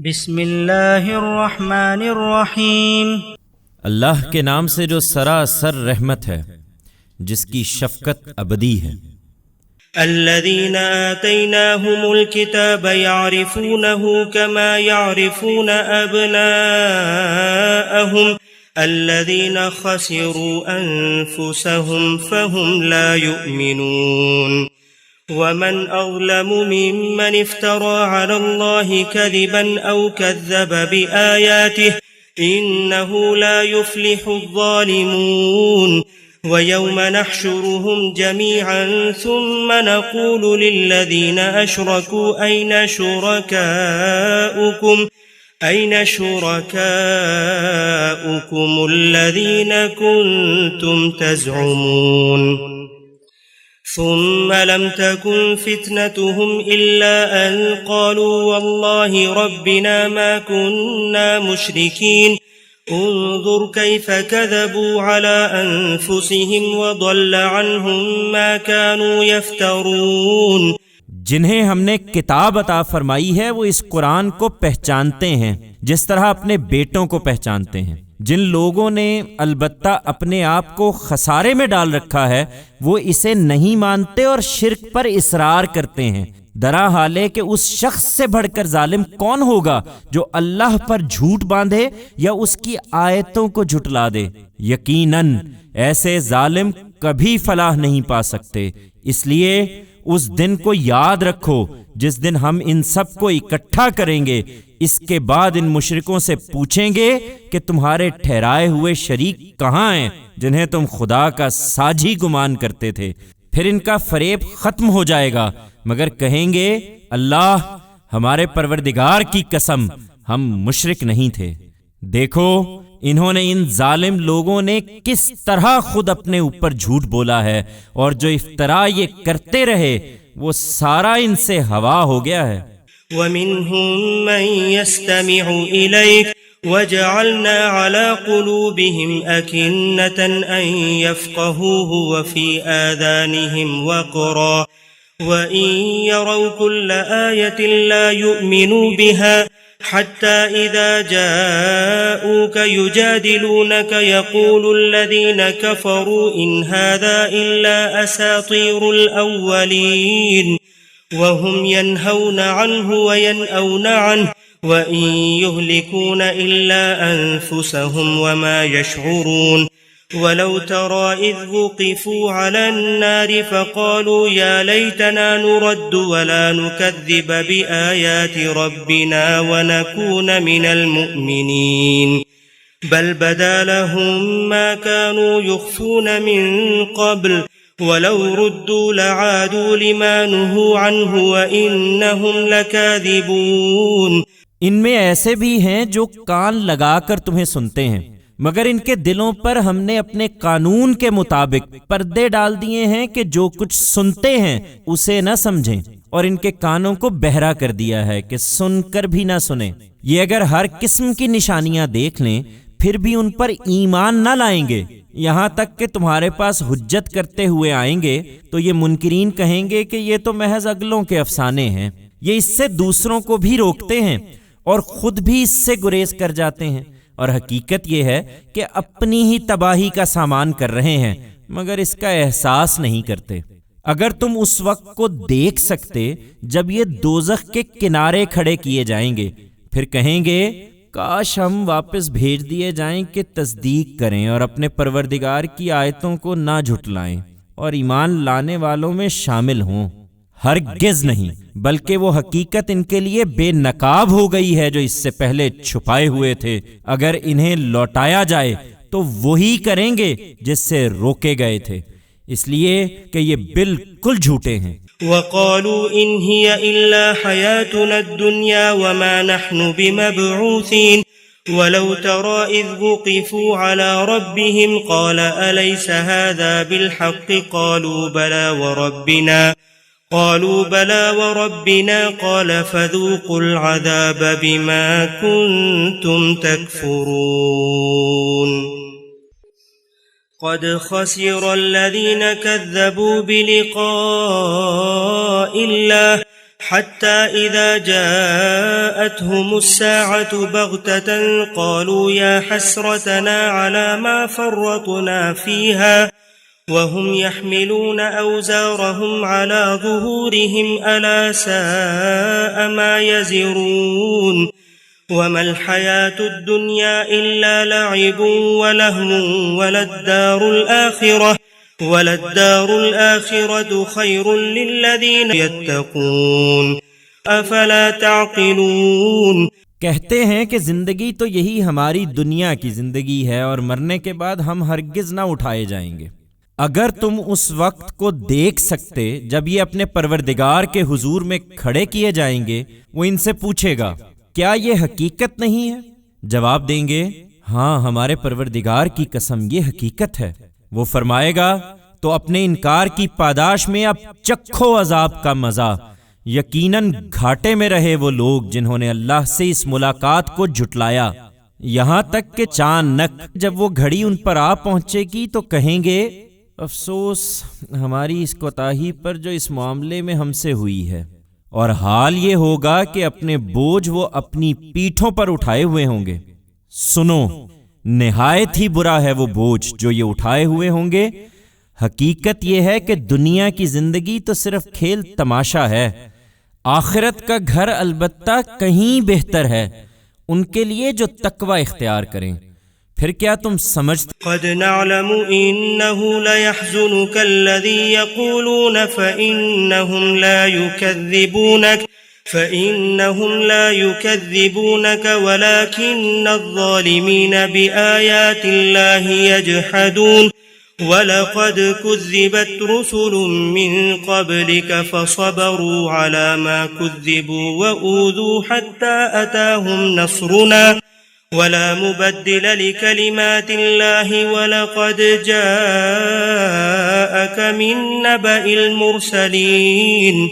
बिस्मिल्लाहिर्रहमानिर्रहीम। अल्लाह के नाम से जो सरासर रहमत है, जिसकी शफकत अबदी है। अल्लज़ीना आतैनाहुमुल किताब यारिफूनहु कमा यारिफून अबनाअहुम अल्लज़ीना खसिरू अनफुसहुम फहुम ला युमिनून। वमन अज़लमु मिम्मन इफ्तरा अलल्लाहि कज़िबन औ कज़्ज़ब बिआयातिहि इन्नहु ला युफ्लिहुज़्ज़ालिमून। वयौम नहशुरुहुम जमीअन सुम्म नक़ूलु लिल्लज़ीना अशरकू ऐन शुरकाउकुमुल्लज़ीना कुन्तुम तज़उमून। ثم لم تكن فتنتهم إلا أن قالوا والله ربنا ما كنا مشركين انظر كيف كذبوا على أنفسهم وضل عنهم ما كانوا يفترون। जिन्हें हमने किताब अता फरमाई है वो इस कुरान को पहचानते हैं जिस तरह अपने बेटों को पहचानते हैं। जिन लोगों ने अलबत्ता अपने आप को खसारे में डाल रखा है वो इसे नहीं मानते और शिर्क पर इसरार करते हैं। दरा हाले कि उस शख्स से बढ़कर जालिम कौन होगा जो अल्लाह पर झूठ बांधे या उसकी आयतों को झुटला दे। यकीनन ऐसे जालिम कभी फलाह नहीं पा सकते। इसलिए उस दिन को याद रखो जिस दिन हम इन सब को इकट्ठा करेंगे। इसके बाद इन मुशरिकों से पूछेंगे कि तुम्हारे ठहराए हुए शरीक कहाँ हैं जिन्हें तुम खुदा का साझी गुमान करते थे। फिर इनका फरेब खत्म हो जाएगा मगर कहेंगे अल्लाह हमारे परवरदिगार की कसम हम मुशरिक नहीं थे। देखो इन्होंने इन जालिम लोगों ने किस तरह खुद अपने ऊपर झूठ बोला है और जो इफ्तरा ये करते रहे वो सारा इनसे हवा हो गया है। वमिन्हुम मन यस्तमिउ इलैक वजअलना अला कुलूबिहिम अकिन्नतन अन यफ्क़हूहु वफ़ी आज़ानिहिम वक़रा वइन यरौ कुल्ल आयतिन ला युमिनु बिहा हत्ता इज़ा जाऊक युजादिलूनक यक़ूलुल्लज़ीना कफ़रू इन हाज़ा इल्ला असातीरुल अव्वलीन वहुम यन्हौन अन्हु वयनअौन अन्हु वइन युहलिकून इल्ला अनफुसहुम वमा यशऊरून। वलौ तरा इज़ वुक़िफ़ू अलन नारि फ़क़ालू या लैतना नुरद्दु वला नुकज़्ज़िब बिआयाति रब्बिना वनकून मिनल मुअ्मिनीन बल बदा लहुम मा कानू युख़्फ़ून मिन क़ब्ल वलौ रुद्दू लआदू लिमा नुहू अन्हु वइन्नहुम लकाज़िबून। इनमें ऐसे भी हैं जो कान लगाकर तुम्हें सुनते हैं मगर इनके दिलों पर हमने अपने कानून के मुताबिक पर्दे डाल दिए हैं कि जो कुछ सुनते हैं उसे न समझें और इनके कानों को बहरा कर दिया है कि सुनकर भी न सुने। ये अगर हर किस्म की निशानियां देख लें फिर भी उन पर ईमान न लाएंगे। यहाँ तक कि तुम्हारे पास हुज्जत करते हुए आएंगे तो ये मुनकिरीन कहेंगे कि ये तो महज अगलों के अफसाने हैं। ये इससे दूसरों को भी रोकते हैं और खुद भी इससे गुरेज कर जाते हैं और हकीकत ये है कि अपनी ही तबाही का सामान कर रहे हैं मगर इसका एहसास नहीं करते। अगर तुम उस वक्त को देख सकते जब ये दोज़ख के किनारे खड़े किए जाएंगे फिर कहेंगे काश हम वापस भेज दिए जाएं कि तस्दीक करें और अपने परवरदिगार की आयतों को ना झुटलाएं और ईमान लाने वालों में शामिल हों। हरगिज़ नहीं बल्कि वो हकीकत इनके लिए बेनकाब हो गई है जो इससे पहले छुपाए हुए थे। अगर इन्हें लौटाया जाए तो वही करेंगे जिससे रोके गए थे, इसलिए कि ये बिल्कुल झूठे हैं। वक़ालू इन हिय इल्ला हयातुना दुनिया वमा नहनु बिमबऊसीन वलौ तरा इज़ वुक़िफ़ू अला रब्बिहिम क़ाल अलैस हाज़ा बिलहक़्क़ि क़ालू बला वरब्बिना क़ाल फ़ज़ूक़ुल अज़ाब बिमा कुन्तुम तकफ़ुरून। क़द ख़सिरल्लज़ीना कज़्ज़बू बिलिक़ाइल्लाह حتى إذا جاءتهم الساعة بغتة قالوا يا حسرتنا على ما فرطنا فيها وهم يحملون أوزارهم على ظهورهم ألا ساء ما يزرون وما الحياة الدنيا إلا لعب ولهو وللدار الآخرة خير للذين يتقون أفلا تعقلون। कहते हैं कि जिंदगी तो यही हमारी दुनिया की जिंदगी है और मरने के बाद हम हरगिज ना उठाए जाएंगे। अगर तुम उस वक्त को देख सकते जब ये अपने परवरदिगार के हुजूर में खड़े किए जाएंगे, वो इनसे पूछेगा क्या ये हकीकत नहीं है? जवाब देंगे हाँ हमारे परवरदिगार की कसम ये हकीकत है। वो फरमाएगा तो अपने इनकार की पादाश में अब चखो अजाब का मजा। यकीनन घाटे में रहे वो लोग जिन्होंने अल्लाह से इस मुलाकात को झुटलाया। यहाँ तक कि चाणक जब वो घड़ी उन पर आ पहुंचेगी तो कहेंगे अफसोस हमारी इस कोताही पर जो इस मामले में हमसे हुई है। और हाल ये होगा कि अपने बोझ वो अपनी पीठों पर उठाए हुए होंगे। सुनो निहायत ही बुरा है वो बोझ जो ये उठाए हुए होंगे। हकीकत ये है कि दुनिया की जिंदगी तो सिर्फ खेल तमाशा है, आखिरत का घर अलबत्ता कहीं बेहतर है उनके लिए जो तकवा इख्तियार करें। फिर क्या तुम समझते قد نعلم إنه ليحزنك الذي يقولون فإنهم لا يكذبونك ولكن الظالمين بآيات الله يجحدون ولقد كذبت رسل من قبلك فصبروا على ما كذبوا وأوذوا حتى أتاهم نصرنا ولا مبدل لكلمات الله ولقد جاءك من نبأ المرسلين।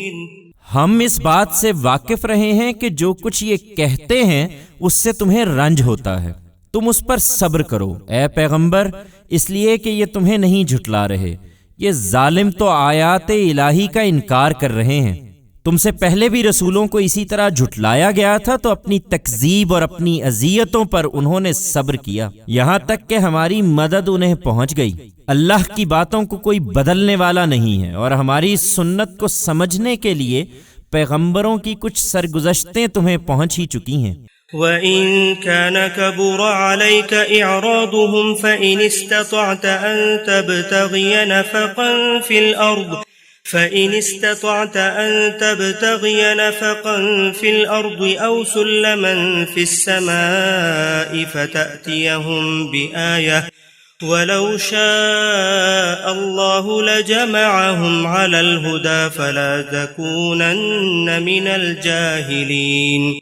हम इस बात से वाकिफ रहे हैं कि जो कुछ ये कहते हैं उससे तुम्हें रंज होता है, तुम उस पर सब्र करो ए पैगंबर, इसलिए कि ये तुम्हें नहीं झुटला रहे। ये जालिम तो आयात इलाही का इनकार कर रहे हैं। तुमसे पहले भी रसूलों को इसी तरह झुटलाया गया था तो अपनी तकजीब और अपनी अजियतों पर उन्होंने सब्र किया यहाँ तक कि हमारी मदद उन्हें पहुंच गई। अल्लाह की बातों को कोई बदलने वाला नहीं है और हमारी सुन्नत को समझने के लिए पैगंबरों की कुछ सरगुज़श्तें तुम्हें पहुंच ही चुकी हैं। وَإِن كَانَ كَبُرَ عَلَيْكَ إِعْرَاضُهُمْ فَإِنِ اسْتَطَعْتَ أَن تَبْتَغِيَ نَفَقًا فِي الْأَرْضِ أَوْ سُلَّمًا فِي السَّمَاءِ فَتَأْتِيَهُمْ بِآيَةٍ وَلَوْ شَاءَ اللَّهُ لَجَمَعَهُمْ عَلَى الْهُدَى فَلَا تَكُونَنَّ مِنَ الْجَاهِلِينَ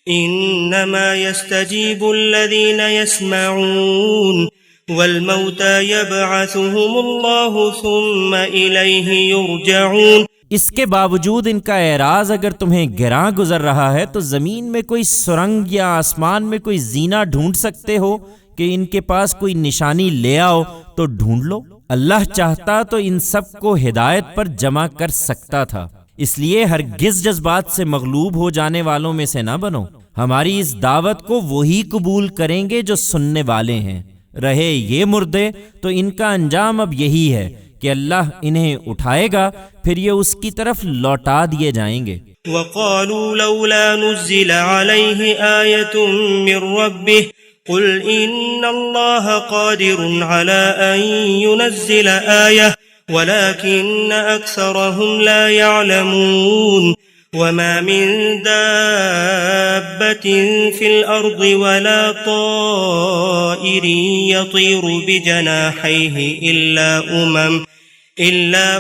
إِنَّمَا يَسْتَجِيبُ الَّذِينَ يَسْمَعُونَ वल्मौता यबअथुहुमुल्लाहु सुम्मा इलैहि युरजऊन। इसके बावजूद इनका एराज अगर तुम्हें गिरां गुजर रहा है तो जमीन में कोई सुरंग या आसमान में कोई जीना ढूंढ सकते हो कि इनके पास कोई निशानी ले आओ तो ढूंढ लो। अल्लाह चाहता तो इन सब को हिदायत पर जमा कर सकता था, इसलिए हरगिज जज्बात से मगलूब हो जाने वालों में से ना बनो। हमारी इस दावत को वही कबूल करेंगे जो सुनने वाले हैं। रहे ये मुर्दे तो इनका अंजाम अब यही है कि अल्लाह इन्हें उठाएगा, फिर ये उसकी तरफ लौटा दिए जाएंगे। वक़ालू लौला नुज़्ज़िला अलैहि आयतुम मिर रब्बिह कुल इन्नल्लाह क़ादिरुन अला अन युनज़्ज़िल आयह वलाकिन्न अक्सरहुम ला यअलमून। वमा मिन दाब्बतिन फिल अर्दि वला ताइरिन यतीरु बिजनाहिहि इल्ला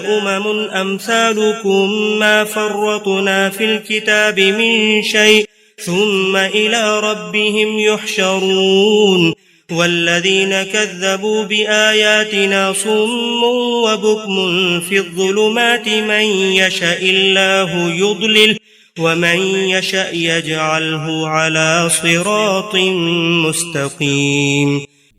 उममुन अम्सालुकुम मा फर्रतना फिल किताबि मिन शै सुम्मा इला रब्बिहिम युहशरून। वल्लज़ीन कज़्ज़बू बिआयातिना सुम्मुन व बुक्मुन फ़िज़्ज़ुलुमाति मन यशाइल्लाहु युद्लिल व मन यशा यजअलहु अला सिरातिन मुस्तक़ीम।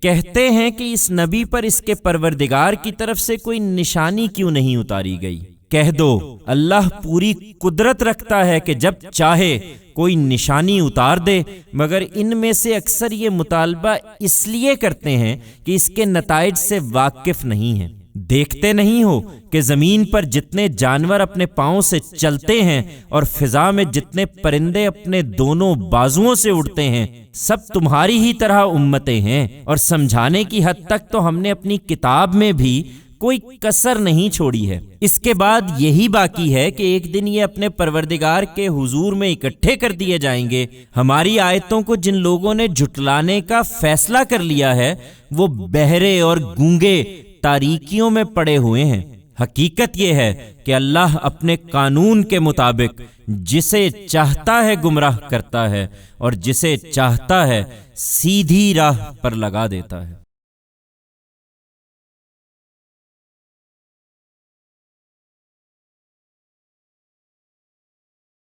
कहते हैं कि इस नबी पर इसके परवरदिगार की तरफ से कोई निशानी क्यों नहीं उतारी गई। कह दो अल्लाह पूरी कुदरत रखता है कि जब चाहे कोई निशानी उतार दे, मगर इनमें से अक्सर ये मुतालबा इसलिए करते हैं कि इसके नताइज से वाकिफ नहीं हैं। देखते नहीं हो कि जमीन पर जितने जानवर अपने पांव से चलते हैं और फिजा में जितने परिंदे अपने दोनों बाजुओं से उड़ते हैं, सब तुम्हारी ही तरह उम्मतें हैं। और समझाने की हद तक तो हमने अपनी किताब में भी कोई कसर नहीं छोड़ी है। इसके बाद यही बाकी है कि एक दिन ये अपने परवरदिगार के हुजूर में इकट्ठे कर दिए जाएंगे। हमारी आयतों को जिन लोगों ने झुटलाने का फैसला कर लिया है वो बहरे और गूंगे तारीकियों में पड़े हुए हैं। हकीकत यह है कि अल्लाह अपने कानून के मुताबिक जिसे चाहता है गुमराह करता है और जिसे चाहता है सीधी राह पर लगा देता है।